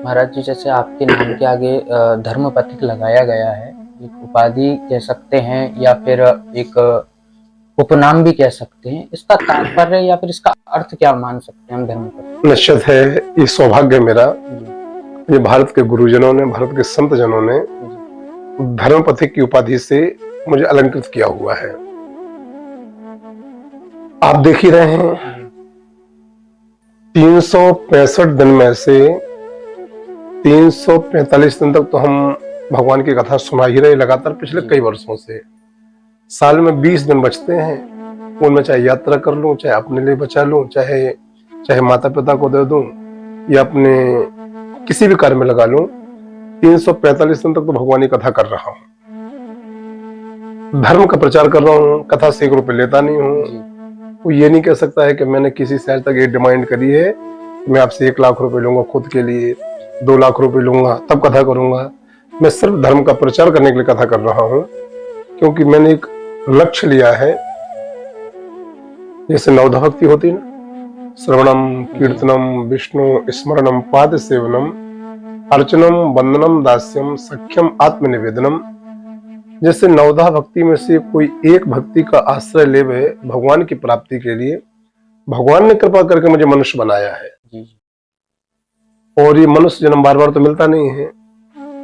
महाराज जी, जैसे आपके नाम के आगे धर्म पथिक लगाया गया है, एक उपाधि कह सकते हैं या फिर एक उपनाम भी कह सकते हैं, इसका तात्पर्य या फिर इसका अर्थ क्या मान सकते हैं हम धर्म पथिक? निश्चित है, ये सौभाग्य मेरा, ये भारत के गुरुजनों ने, भारत के संत जनों ने धर्म पथिक की उपाधि से मुझे अलंकृत किया हुआ है। आप देख ही रहे हैं, 365 दिन में से 345 दिन तक तो हम भगवान की कथा सुना ही रहे लगातार पिछले कई वर्षों से। साल में 20 दिन बचते हैं, उनमें चाहे यात्रा कर लूं, चाहे अपने लिए बचा लूं, चाहे माता पिता को दे दूं या अपने किसी भी कार्य में लगा लूं, 345 दिन तक तो भगवान की कथा कर रहा हूं। धर्म का प्रचार कर रहा हूं, कथा से 1 रुपए लेता नहीं हूं। वो ये नहीं कह सकता है कि मैंने किसी से आज तक ये डिमांड करी है कि मैं आपसे 1 लाख रुपए लूंगा खुद के लिए, 2 लाख रुपए लूंगा तब कथा करूंगा। मैं सिर्फ धर्म का प्रचार करने के लिए कथा कर रहा हूं, क्योंकि मैंने एक लक्ष्य लिया है। जैसे नवधा भक्ति होती है ना, श्रवणम कीर्तनम विष्णु स्मरणम पाद सेवनम अर्चनम वंदनम दास्यम सख्यम आत्मनिवेदनम। जैसे नवधा भक्ति में से कोई एक भक्ति का आश्रय लेवे भगवान की प्राप्ति के लिए, भगवान ने कृपा करके मुझे मनुष्य बनाया है। और ये मनुष्य जन्म बार बार तो मिलता नहीं है।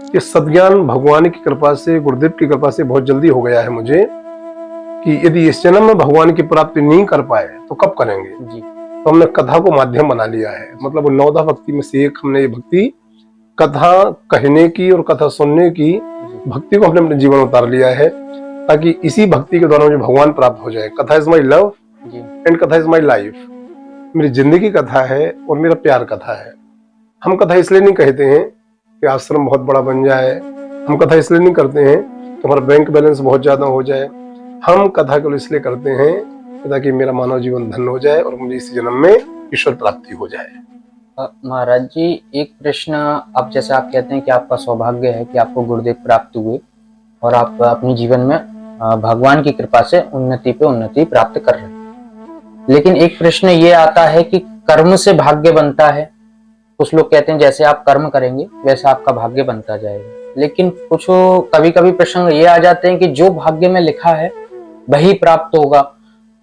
ये सद्ज्ञान भगवान की कृपा से, गुरुदेव की कृपा से बहुत जल्दी हो गया है मुझे कि यदि इस जन्म में भगवान की प्राप्ति नहीं कर पाए तो कब करेंगे। तो हमने कथा को माध्यम बना लिया है। मतलब वो नवधा भक्ति में से एक हमने ये भक्ति कथा कहने की और कथा सुनने की भक्ति को हमने अपने जीवन में उतार लिया है, ताकि इसी भक्ति के द्वारा मुझे भगवान प्राप्त हो जाए। कथा इज माई लव एंड कथा इज माई लाइफ। मेरी जिंदगी कथा है और मेरा प्यार कथा है। हम कथा इसलिए नहीं कहते हैं कि आश्रम बहुत बड़ा बन जाए, हम कथा इसलिए नहीं करते हैं कि हमारा बैंक बैलेंस बहुत ज्यादा हो जाए। हम कथा को इसलिए करते हैं ताकि मेरा मानव जीवन धन्य हो जाए और मुझे इसी जन्म में ईश्वर प्राप्ति हो जाए। महाराज जी, एक प्रश्न, अब जैसे आप कहते हैं कि आपका सौभाग्य है कि आपको गुरुदेव प्राप्त हुए और आप अपने जीवन में भगवान की कृपा से उन्नति पे उन्नति प्राप्त कर रहे हैं, लेकिन एक प्रश्न ये आता है कि कर्म से भाग्य बनता है। कुछ लोग कहते हैं जैसे आप कर्म करेंगे वैसे आपका भाग्य बनता जाएगा, लेकिन कुछ कभी कभी प्रसंग ये आ जाते हैं कि जो भाग्य में लिखा है वही प्राप्त होगा,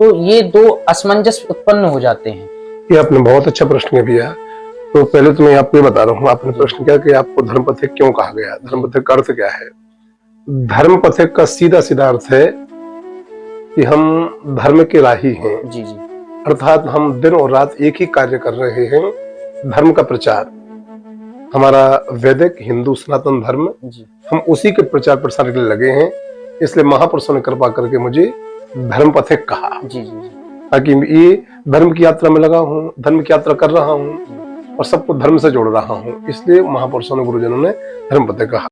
तो ये दो असमंजस उत्पन्न हो जाते हैं। ये आपने बहुत अच्छा प्रश्न किया। तो पहले तो मैं आपको ये बता रहा हूँ, आपने प्रश्न किया कि आपको धर्म पथिक क्यों कहा गया, धर्म पथिक का अर्थ क्या है। धर्म पथिक का सीधा सीधा अर्थ है कि हम धर्म के राही हैं। अर्थात हम दिन और रात एक ही कार्य कर रहे हैं, धर्म का प्रचार। हमारा वैदिक हिंदू सनातन धर्म, हम उसी के प्रचार प्रसार के लिए लगे हैं। इसलिए महापुरुषों ने कृपा करके मुझे धर्म पथिक कहा, ताकि ये धर्म की यात्रा में लगा हूँ, धर्म की यात्रा कर रहा हूँ और सबको धर्म से जोड़ रहा हूँ। इसलिए महापुरुषों ने, गुरुजनों ने धर्म पथिक कहा।